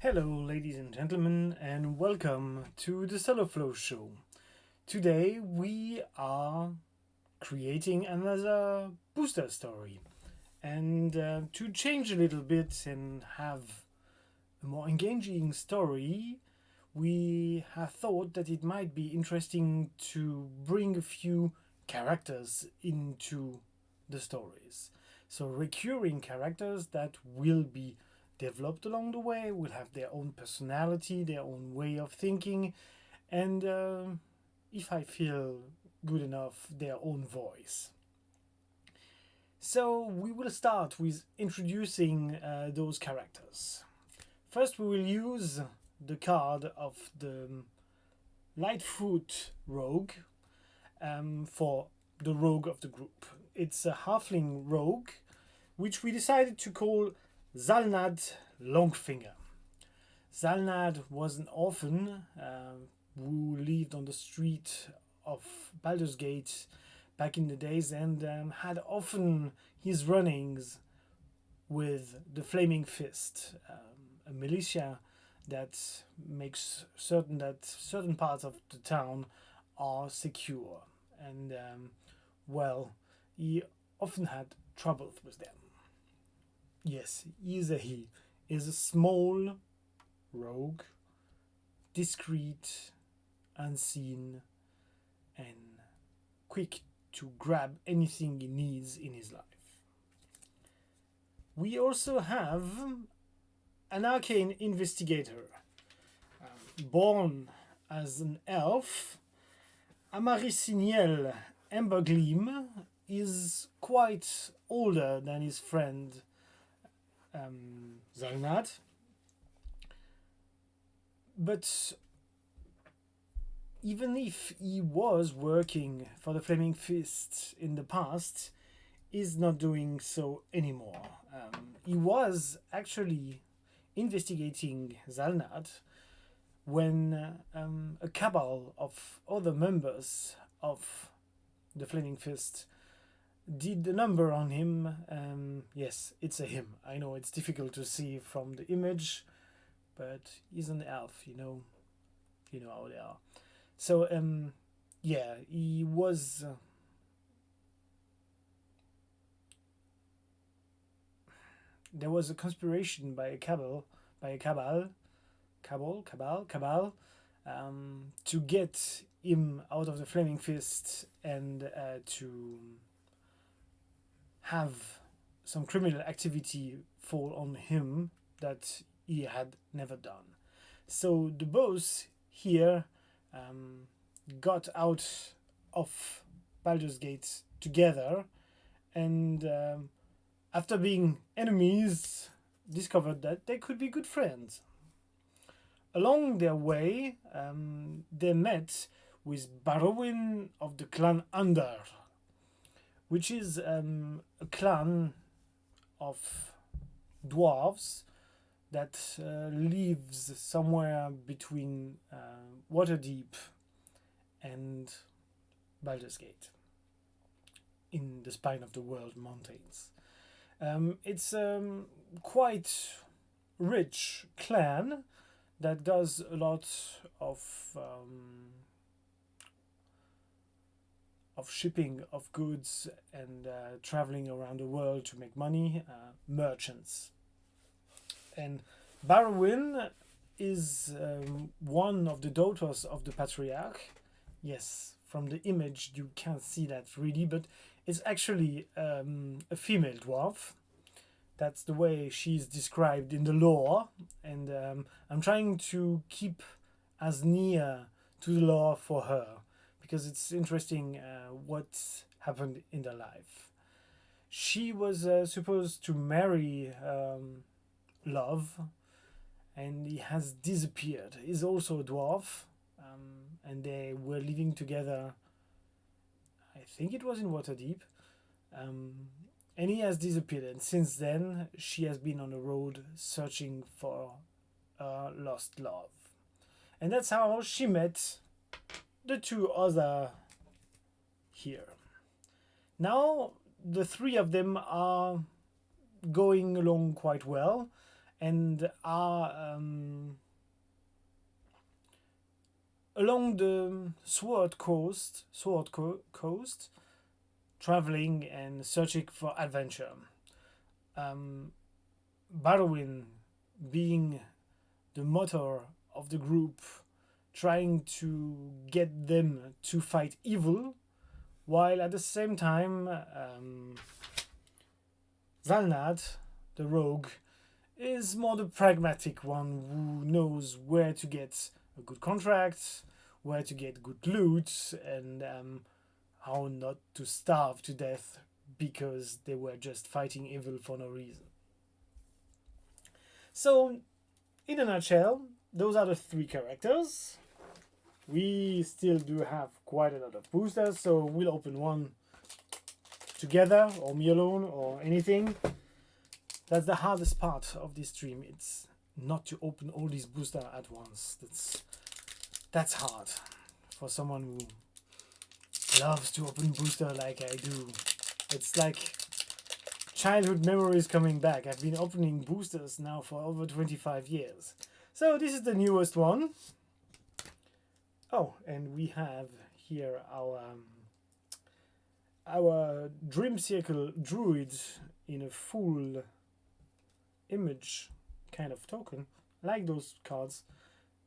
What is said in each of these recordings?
Hello, ladies and gentlemen, and welcome to the Solo Flow Show. Today we are creating another booster story, and to change a little bit and have a more engaging story, we have thought that it might be interesting to bring a few characters into the stories. So, recurring characters that will be developed along the way, will have their own personality, their own way of thinking, and if I feel good enough, their own voice. So, we will start with introducing those characters. First, we will use the card of the Lightfoot Rogue for the rogue of the group. It's a halfling rogue, which we decided to call Zalnad Longfinger. Zalnad was an orphan who lived on the street of Baldur's Gate back in the days and had often his runnings with the Flaming Fist, a militia that makes certain that certain parts of the town are secure. And well, he often had troubles with them. Yes, he is a small rogue, discreet, unseen, and quick to grab anything he needs in his life. We also have an arcane investigator, born as an elf. Amariciniel Embergleam is quite older than his friend Zalnad, but even if he was working for the Flaming Fist in the past, is not doing so anymore. He was actually investigating Zalnad when a cabal of other members of the Flaming Fist did the number on him. Yes, it's a him. I know it's difficult to see from the image, but he's an elf, you know how they are. So yeah, he was there was a conspiration by a cabal to get him out of the Flaming Fist and to have some criminal activity fall on him that he had never done. So the boss here got out of Baldur's Gate together, and after being enemies, discovered that they could be good friends. Along their way, they met with Barrowin of the clan Under, which is a clan of dwarves that lives somewhere between Waterdeep and Baldur's Gate in the Spine of the World mountains. It's quite rich clan that does a lot of shipping of goods and traveling around the world to make money, merchants. And Barrowin is one of the daughters of the patriarch. Yes, from the image you can't see that really, but it's actually a female dwarf. That's the way she's described in the lore, and I'm trying to keep as near to the lore for her because it's interesting what happened in their life. She was supposed to marry Love, and he has disappeared. He's also a dwarf, and they were living together. I think it was in Waterdeep. And he has disappeared, and since then she has been on the road searching for a lost love. And that's how she met the two other here. Now the three of them are going along quite well, and are along the Sword Coast, traveling and searching for adventure. Um, Barwin being the motor of the group, trying to get them to fight evil, while at the same time, Zalnad, the rogue, is more the pragmatic one who knows where to get a good contract, where to get good loot, and how not to starve to death because they were just fighting evil for no reason. So, in a nutshell, those are the three characters. We still do have quite a lot of boosters, so we'll open one together, or me alone, or anything. That's the hardest part of this stream. It's not to open all these boosters at once. That's hard for someone who loves to open booster like I do. It's like childhood memories coming back. I've been opening boosters now for over 25 years. So this is the newest one. Oh, and we have here our Dream Circle Druid in a full image kind of token. Like those cards.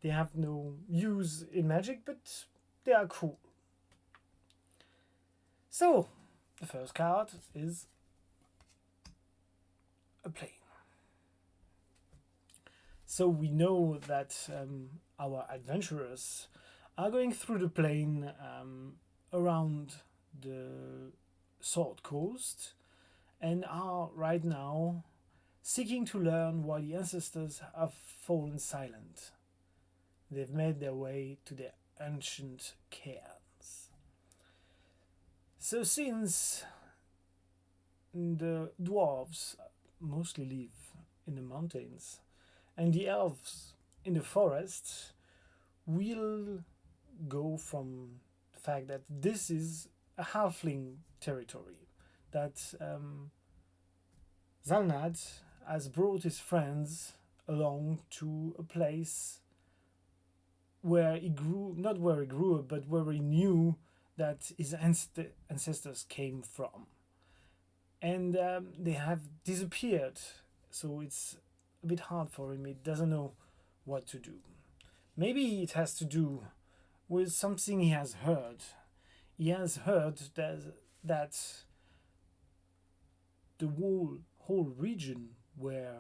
They have no use in Magic, but they are cool. So, the first card is a plane. So we know that our adventurers are going through the plane around the Sword Coast and are right now seeking to learn why the ancestors have fallen silent. They've made their way to their ancient cairns. So since the dwarves mostly live in the mountains and the elves in the forest, we'll go from the fact that this is a halfling territory, that Zalnad has brought his friends along to a place where he grew, not where he grew up, but where he knew that his ancestors came from. And they have disappeared, so it's a bit hard for him. He doesn't know what to do. Maybe it has to do with something he has heard. He has heard that the whole region where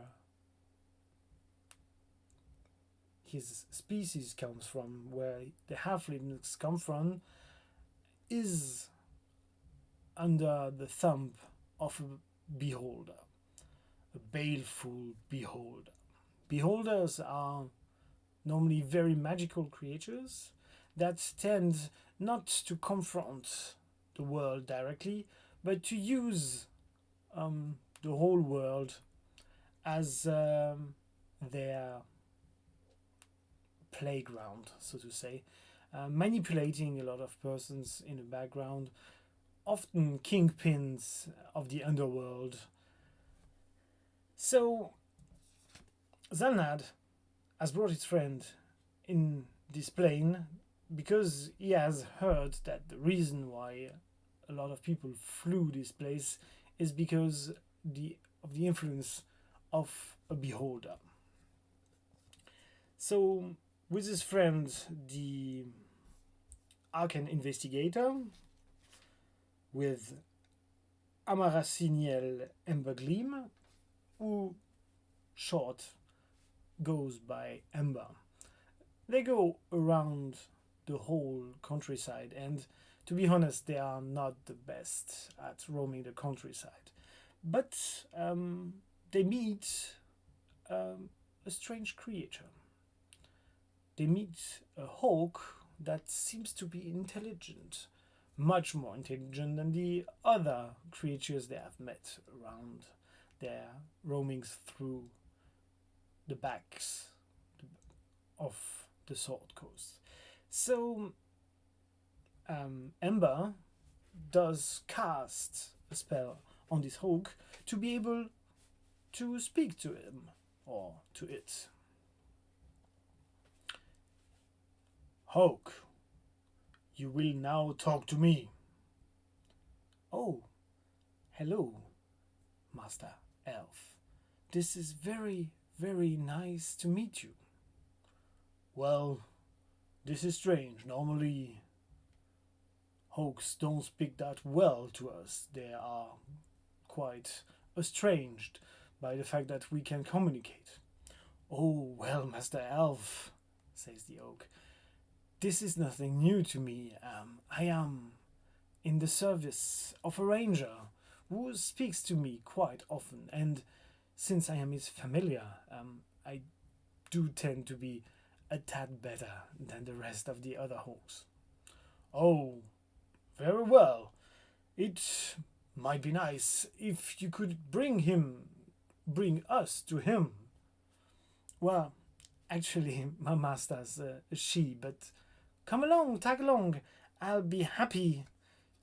his species comes from, where the halflings come from, is under the thumb of a beholder, a baleful beholder. Beholders are normally very magical creatures that tend not to confront the world directly, but to use the whole world as their playground, so to say, manipulating a lot of persons in the background, often kingpins of the underworld. So Zalnad has brought his friend in this plane because he has heard that the reason why a lot of people flew this place is because of the influence of a beholder. So with his friend, the Arcane Investigator, with Amarasiniel Embergleam, who short goes by Ember. They go around the whole countryside, and to be honest, they are not the best at roaming the countryside. But they meet a strange creature. They meet a hawk that seems to be intelligent, much more intelligent than the other creatures they have met around their roamings through the backs of the Sword Coast. So Ember does cast a spell on this hawk to be able to speak to him, or to it. Hawk, you will now talk to me. Oh, hello, Master Elf. This is very, very nice to meet you. Well, this is strange. Normally, Hawks don't speak that well to us. They are quite estranged by the fact that we can communicate. Oh, well, Master Elf, says the oak, this is nothing new to me. I am in the service of a ranger who speaks to me quite often, and since I am his familiar, I do tend to be a tad better than the rest of the other hawks. Oh, very well. It might be nice if you could bring us to him. Well, actually, my master's a she, but come along, tag along. I'll be happy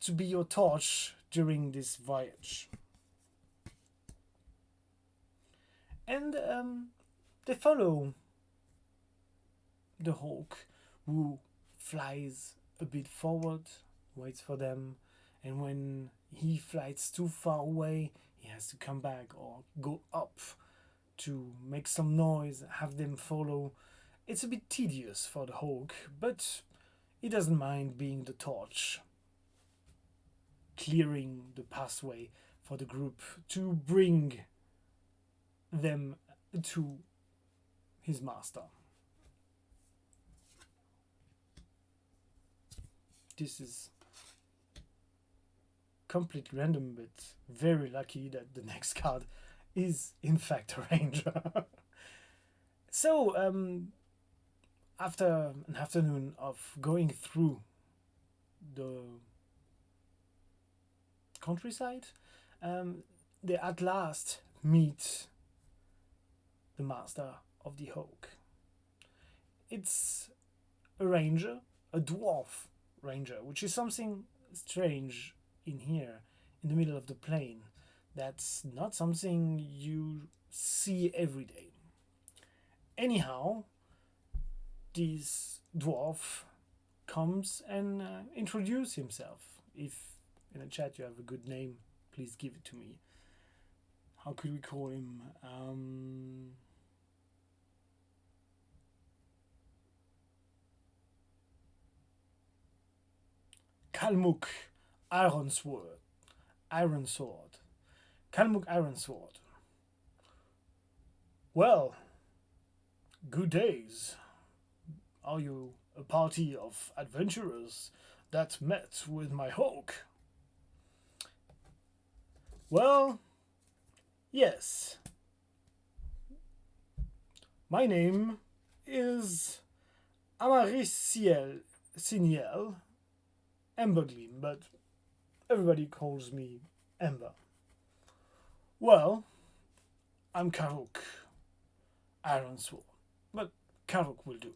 to be your torch during this voyage. And they follow the hawk, who flies a bit forward, waits for them, and when he flies too far away, he has to come back or go up to make some noise, have them follow. It's a bit tedious for the hawk, but he doesn't mind being the torch, clearing the pathway for the group to bring them to his master. This is completely random, but very lucky that the next card is in fact a ranger. So, after an afternoon of going through the countryside, they at last meet the master of the hawk. It's a ranger, a dwarf ranger, which is something strange in here, in the middle of the plain. That's not something you see every day. Anyhow, this dwarf comes and introduces himself. If in the chat you have a good name, please give it to me. How could we call him? Kalmuk Ironsword. Ironsword. Kalmuk Ironsword. Well, good days. Are you a party of adventurers that met with my hawk? Well, yes. My name is Amariciel Siniel Embergleam, but everybody calls me Ember. Well, I'm Karuk Ironsword, but Karuk will do.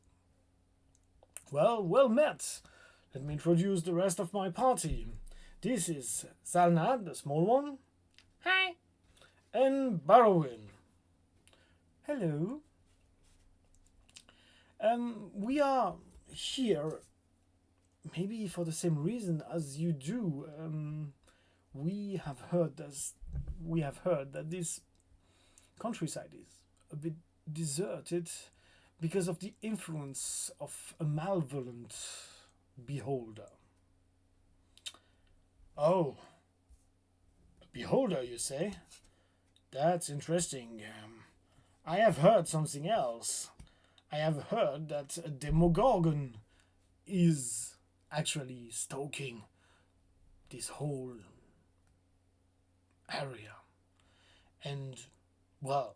Well met. Let me introduce the rest of my party. This is Zalnad, the small one. Hi. And Barrowin. Hello. We are here maybe for the same reason as you do. We have heard that this countryside is a bit deserted because of the influence of a malevolent beholder. Oh, a beholder, you say? That's interesting. I have heard something else. I have heard that a Demogorgon is actually stalking this whole area. And, well,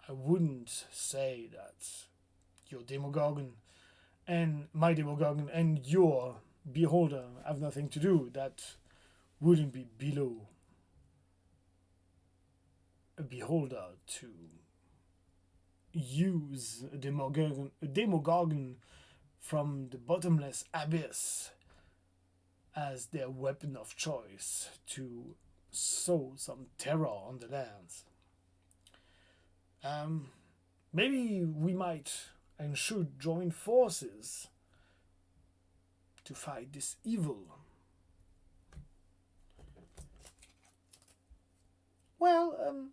I wouldn't say that your Demogorgon and my Demogorgon and your Beholder have nothing to do. That wouldn't be below a Beholder to use a Demogorgon from the bottomless abyss as their weapon of choice to sow some terror on the lands. Maybe we might and should join forces to fight this evil. Well,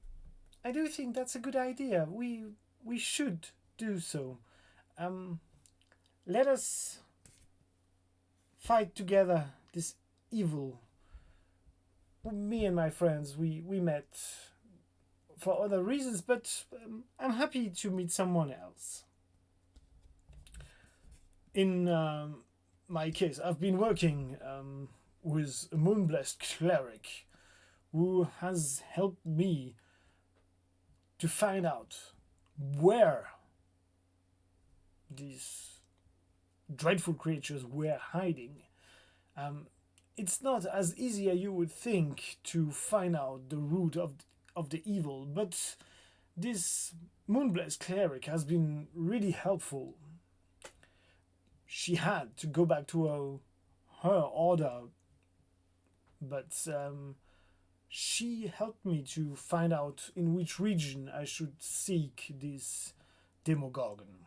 I do think that's a good idea. We should do so. Um, Let us fight together this evil. Me and my friends, we met for other reasons, but I'm happy to meet someone else. In my case, I've been working with a moonblessed cleric who has helped me to find out where these dreadful creatures were hiding. Um, it's not as easy as you would think to find out the root of the evil, but this Moonblast cleric has been really helpful. She had to go back to her order, but she helped me to find out in which region I should seek this Demogorgon.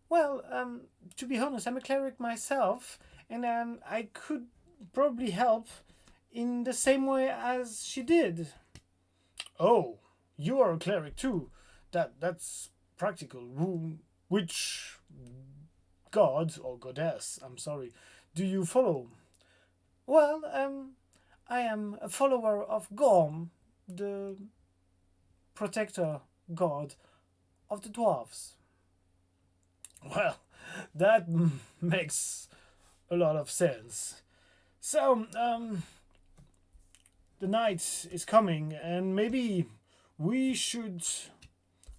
Well, to be honest, I'm a cleric myself, and I could probably help in the same way as she did. Oh, you are a cleric too. That's practical. Which god or goddess, I'm sorry, do you follow? Well, I am a follower of Gorm, the protector god of the dwarves. Well, that makes a lot of sense. So, the night is coming, and maybe we should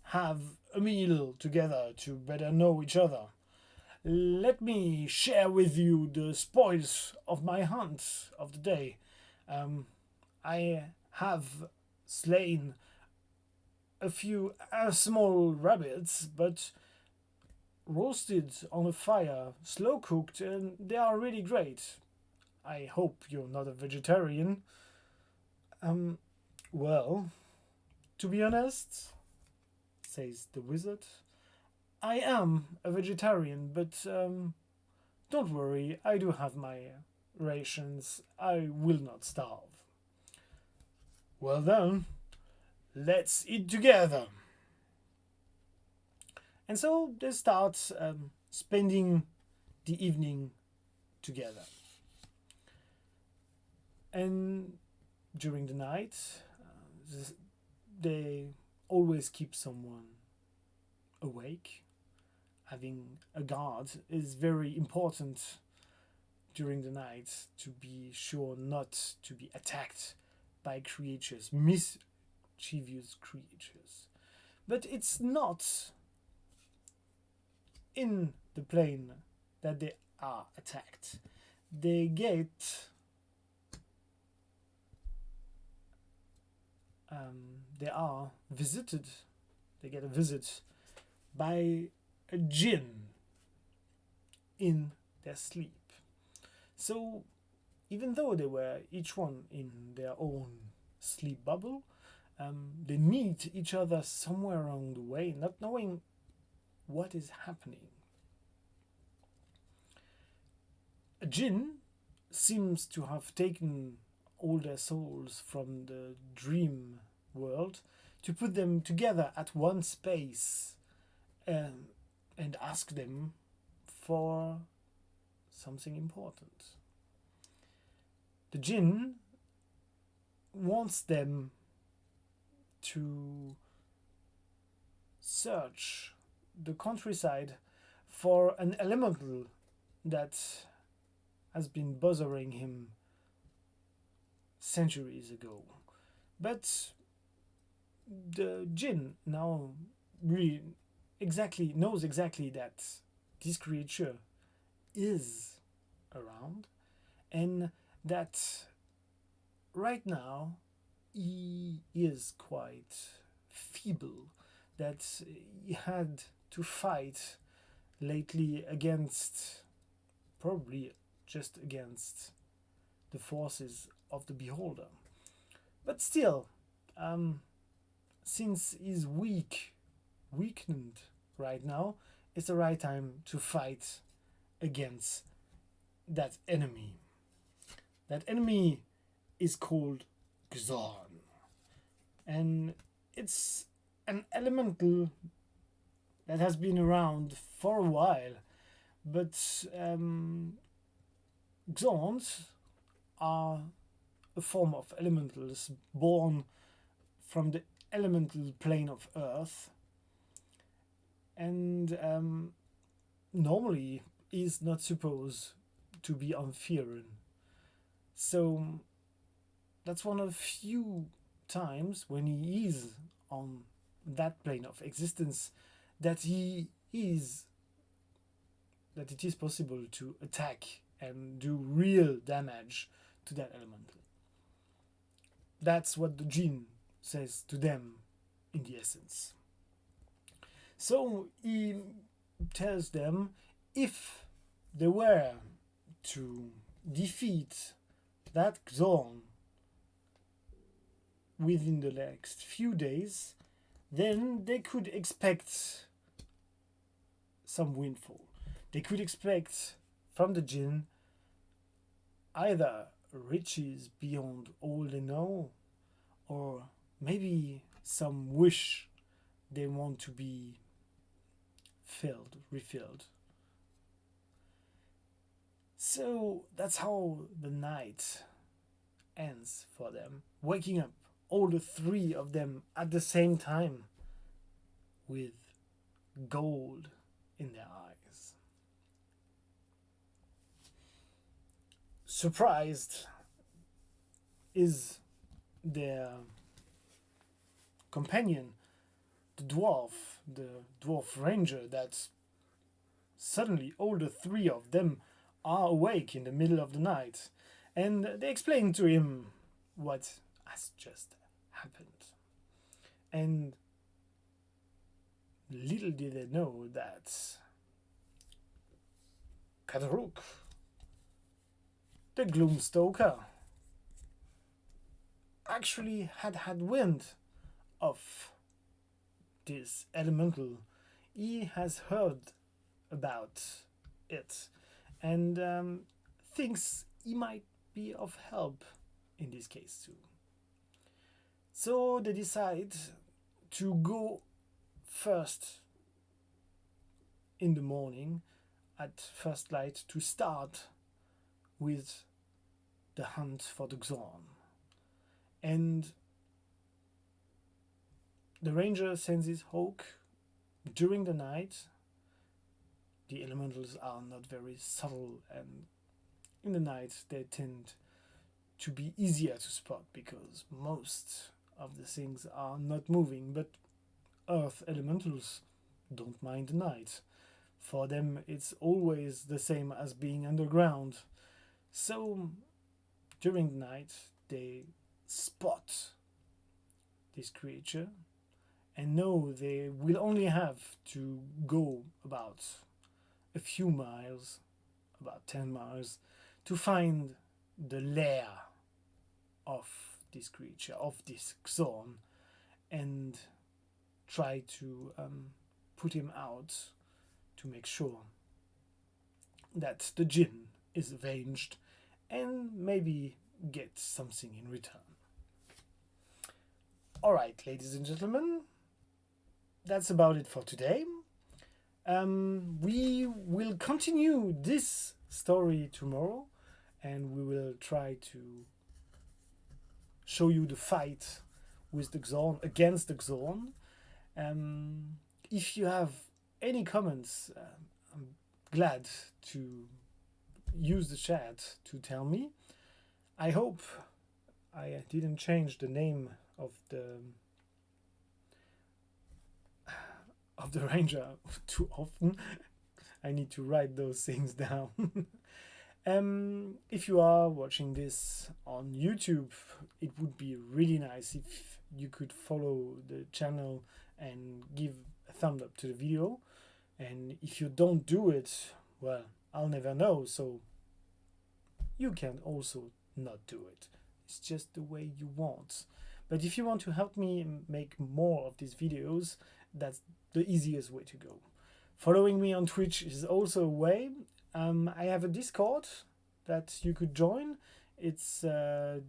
have a meal together to better know each other. Let me share with you the spoils of my hunt of the day. Um, I have slain a few small rabbits, but roasted on a fire, slow cooked, and they are really great. I hope you're not a vegetarian. Um, well, to be honest, says the wizard, I am a vegetarian, but don't worry, I do have my rations. I will not starve. Well then, let's eat together. And so they start spending the evening together. And during the night, they always keep someone awake. Having a guard is very important during the night to be sure not to be attacked by creatures, mischievous creatures. But it's not in the plane that they are attacked. They get they are visited. They get a visit by a jinn in their sleep. So even though they were each one in their own sleep bubble, they meet each other somewhere along the way, not knowing what is happening. A jinn seems to have taken all their souls from the dream world to put them together at one space and ask them for something important. The jinn wants them to search the countryside for an elemental that has been bothering him centuries ago. But the jinn now really knows exactly that this creature is around, and that right now he is quite feeble, that he had to fight lately against, probably just against, the forces of the beholder. But still, since he's weak weakened right now, it's the right time to fight against that enemy. That enemy is called Xorn, and it's an elemental that has been around for a while, but Xorns are a form of elementals born from the elemental plane of Earth, and normally is not supposed to be on Firen. So that's one of few times when he is on that plane of existence that that it is possible to attack and do real damage to that elemental. That's what the Jinn says to them in the essence. So he tells them if they were to defeat that Xorn within the next few days, then they could expect some windfall. They could expect from the Jinn either riches beyond all they know, or maybe some wish they want to be refilled. So that's how the night ends for them, waking up all the three of them at the same time with gold in their eyes. Surprised is their companion, the dwarf ranger, that suddenly all the three of them are awake in the middle of the night, and they explain to him what has just happened. And little did they know that Kataruk, the Gloomstoker, actually had wind of this elemental. He has heard about it and thinks he might be of help in this case too. So they decide to go first in the morning at first light to start with the hunt for the Xorn. And the ranger sends his hawk during the night. The elementals are not very subtle, and in the night they tend to be easier to spot because most of the things are not moving. But earth elementals don't mind the night. For them it's always the same as being underground. So during the night they spot this creature and know they will only have to go about a few miles, about 10 miles, to find the lair of this creature, of this Xorn, and try to put him out to make sure that the Jinn is avenged and maybe get something in return. Alright, ladies and gentlemen, that's about it for today. We will continue this story tomorrow, and we will try to show you the fight with the Xorn, against the Xorn. If you have any comments, I'm glad to use the chat to tell me. I hope I didn't change the name of the ranger too often. I need to write those things down. If you are watching this on YouTube, it would be really nice if you could follow the channel and give a thumbs up to the video. And if you don't do it, well, I'll never know, so you can also not do it. It's just the way you want. But if you want to help me make more of these videos That's the easiest way to go. Following me on Twitch is also a way. I have a Discord that you could join. It's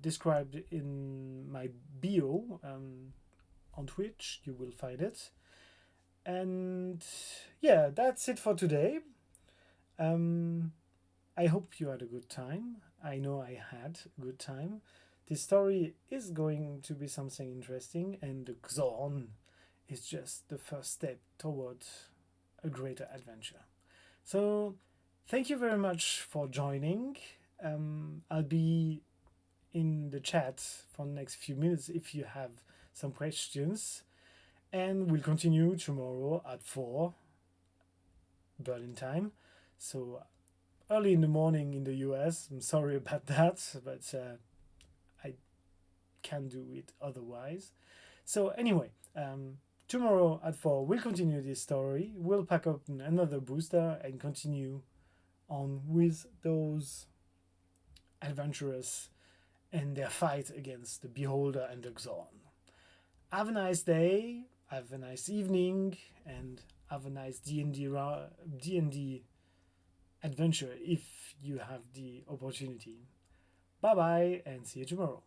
described in my bio on Twitch. You will find it. And yeah, that's it for today. I hope you had a good time. I know I had a good time. This story is going to be something interesting, and the Xorn is just the first step toward a greater adventure. So, thank you very much for joining. I'll be in the chat for the next few minutes if you have some questions. And we'll continue tomorrow at 4 Berlin time. So, early in the morning in the US. I'm sorry about that, but I can't do it otherwise. So, anyway, tomorrow at 4, we'll continue this story. We'll pack up another booster and continue on with those adventurers and their fight against the Beholder and the Xorn. Have a nice day, have a nice evening, and have a nice D&D adventure if you have the opportunity. Bye bye and see you tomorrow.